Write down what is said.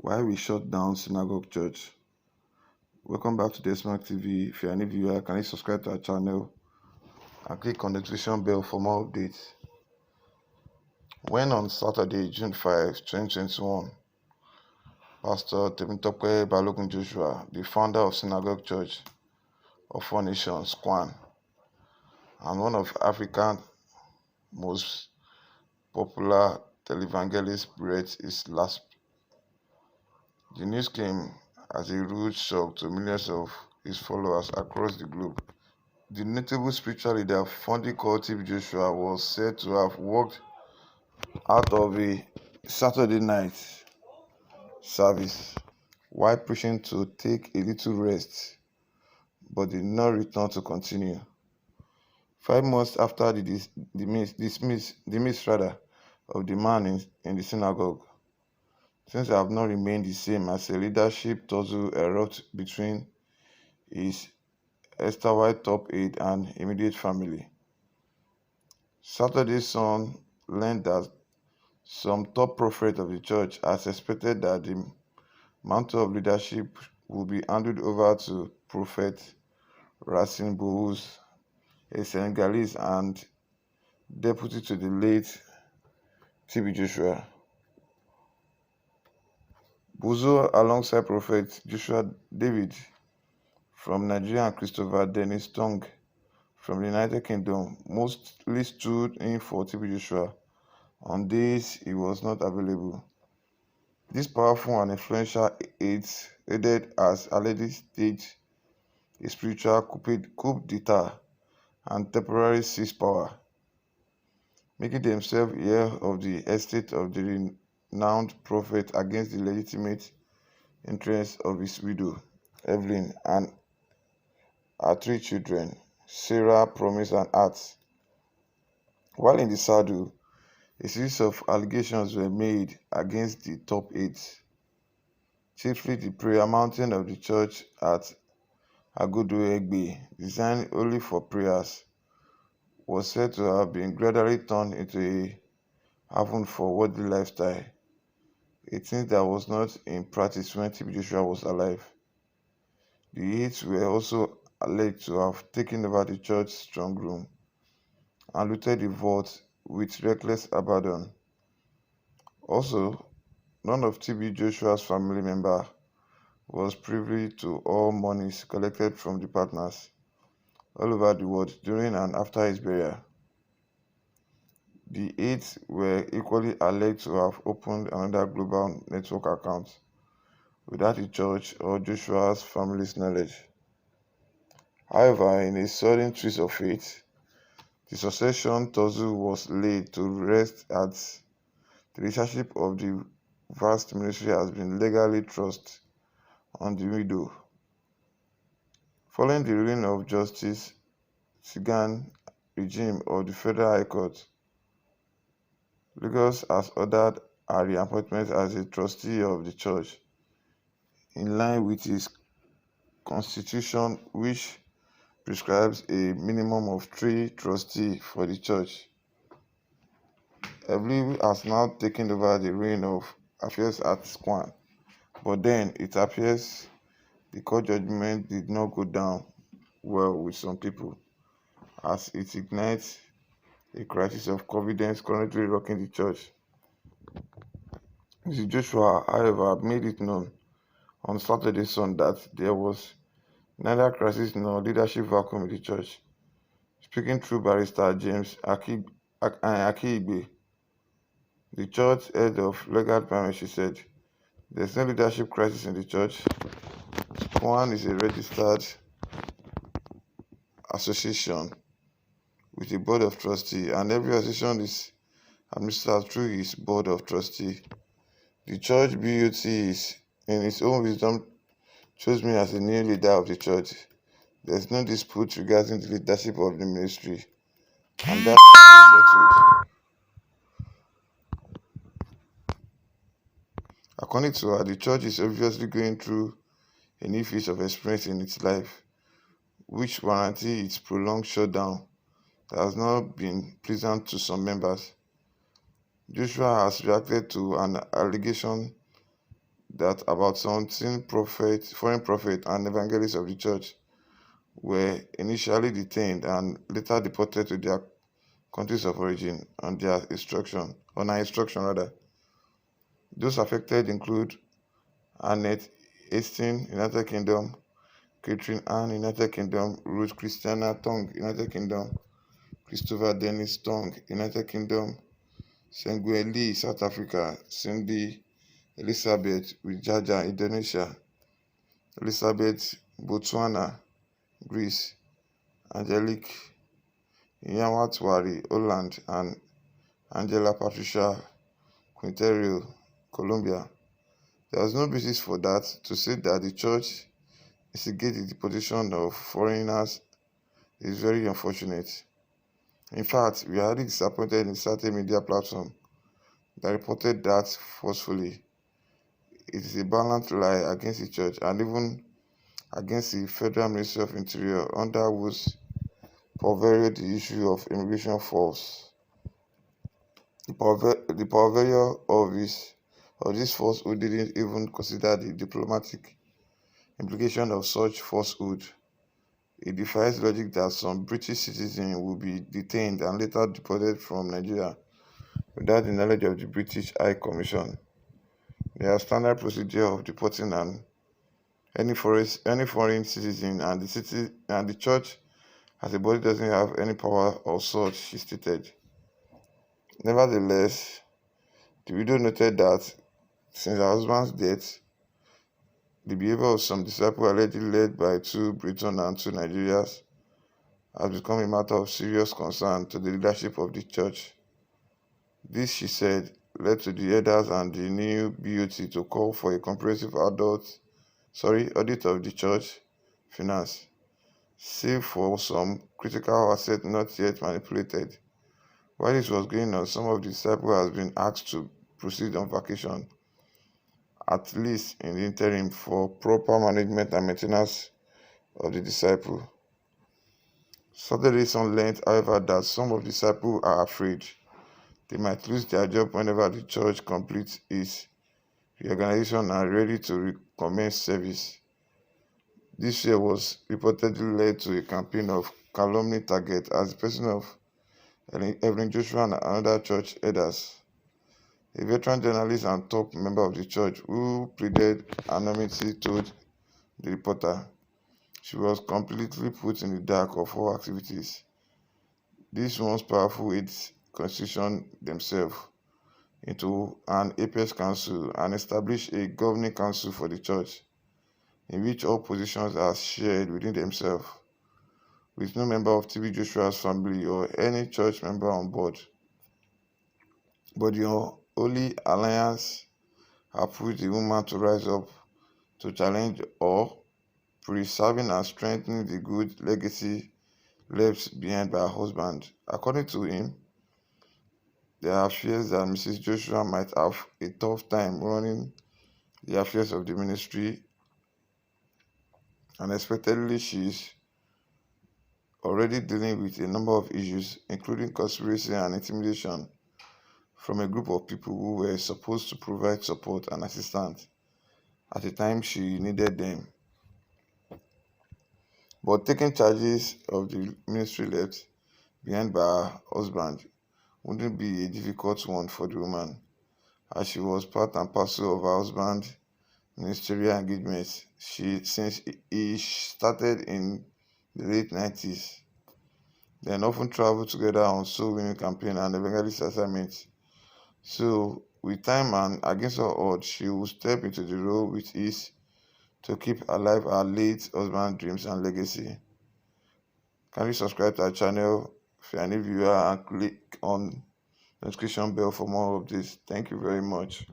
Why we shut down Synagogue Church? Welcome back to the Smart TV. If you're a new viewer, can you subscribe to our channel and click on the notification bell for more updates? When on Saturday, June 5, 2021, Pastor Temitope Balogun Johsua, the founder of Synagogue Church of Four Nations, Scoan, and one of Africa's most popular televangelists, breathed his last. The news came as a rude shock to millions of his followers across the globe. The notable spiritual leader, fondly called TB Johsua, was said to have walked out of a Saturday night service while preaching to take a little rest, but did not return to continue. 5 months after the dismiss of the man in the synagogue, things have not remained the same as a leadership tussle erupts between his erstwhile top aide and immediate family. Saturday's Sun learned that some top prophet of the church has expected that the mantle of leadership will be handed over to Prophet Racine Bouz, a Senegalese and deputy to the late TB Johsua. Bozo, alongside Prophet Joshua David from Nigeria and Christopher Dennis Tong from the United Kingdom, mostly stood in for TB Johsua on days he was not available. These powerful and influential aides aided as already staged a spiritual coup d'etat and temporarily seized power, making themselves heir of the estate of the renowned prophet against the legitimate interests of his widow, Eveyln, and her 3 children, Sarah, Promise, and Arts. While in the saddle, a series of allegations were made against the top aides, chiefly the prayer mountain of the church at Agodo-Egbe, designed only for prayers, was said to have been gradually turned into a haven for worldly lifestyle, a thing that was not in practice when TB Johsua was alive. The aides were also alleged to have taken over the church strong room and looted the vault with reckless abandon. Also, none of TB Joshua's family members was privy to all monies collected from the partners all over the world during and after his burial. The aides were equally alleged to have opened another global network account without the church or Joshua's family's knowledge. However, in a sudden twist of fate, the succession tussle was laid to rest as the leadership of the vast ministry has been legally thrust on the widow. Following the ruling of Justice Scoan regime of the Federal High Court, Lagos has ordered her reappointment as a trustee of the church, in line with its constitution, which prescribes a minimum of 3 trustees for the church. Eveyln has now taken over the reign of affairs at Scoan, but then it appears the court judgment did not go down well with some people, as it ignites a crisis of confidence currently rocking the church. Mr. Johsua, however, made it known on Saturday Sun that there was neither crisis nor leadership vacuum in the church. Speaking through Barrister James Akiigbe, the church head of legal department, she said, "There's no leadership crisis in the church. Scoan is a registered association with a board of trustees, and every association is administered through its board of trustees. The church BOT is, in its own wisdom, chose me as the new leader of the church. There's no dispute regarding the leadership of the ministry, and that is settled." According to her, the church is obviously going through a new phase of experience in its life, which warranty its prolonged shutdown that has not been pleasant to some members. Johsua has reacted to an allegation that about 17 foreign prophets and evangelists of the church were initially detained and later deported to their countries of origin on her instruction rather. Those affected include Annette Hastings, United Kingdom; Catherine Ann, United Kingdom; Ruth Christiana Tong, United Kingdom; Christopher Dennis Tong, United Kingdom; Sengwe Lee, South Africa; Cindy Elizabeth Wijaja, Indonesia; Elizabeth Botswana, Greece; Angelique Nyawatwari, Holland; and Angela Patricia Quintero, Colombia. There was no basis for that to say that the church instigated the deportation of foreigners is very unfortunate. In fact, we are highly disappointed in certain media platforms that reported that forcefully. It is a balanced lie against the church and even against the Federal Ministry of Interior, under whose purview the issue of immigration falls. The purveyor of this falsehood didn't even consider the diplomatic implication of such falsehood. It defies logic that some British citizens will be detained and later deported from Nigeria without the knowledge of the British High Commission. Their standard procedure of deporting any foreign citizen, and the church as a body doesn't have any power or such, she stated. Nevertheless, the widow noted that since her husband's death, the behavior of some disciples allegedly led by 2 Britons and 2 Nigerians has become a matter of serious concern to the leadership of the church. This, she said, led to the elders and the new BOT to call for a comprehensive audit of the church finance, save for some critical assets not yet manipulated. While this was going on, some of the disciples has been asked to proceed on vacation, at least in the interim, for proper management and maintenance of the disciple. Saturday Sun learned, however, that some of the disciples are afraid they might lose their job whenever the church completes its reorganization and ready to recommence service. This fear was reportedly led to a campaign of calumny targeted as the person of Eveyln Johsua and another church elders, a veteran journalist and top member of the church who pleaded anonymity, told the reporter she was completely put in the dark of all activities. These once powerful aides constitutioned themselves into an apex council and established a governing council for the church, in which all positions are shared within themselves, with no member of TB Joshua's family or any church member on board. But the Holy Alliance have pushed the woman to rise up to challenge or preserving and strengthening the good legacy left behind by her husband. According to him, there are fears that Mrs. Johsua might have a tough time running the affairs of the ministry. Unexpectedly, she is already dealing with a number of issues, including conspiracy and intimidation from a group of people who were supposed to provide support and assistance at the time she needed them. But taking charges of the ministry left behind by her husband wouldn't be a difficult one for the woman, as she was part and parcel of her husband's ministerial engagements since he started in the late 90s. They often travel together on soul winning campaign and evangelist assignments. So, with time and against all odds, she will step into the role with ease to keep alive her late husband's dreams and legacy. Kindly subscribe to our channel if you are a new viewer and click on the notification bell for more updates. Thank you very much.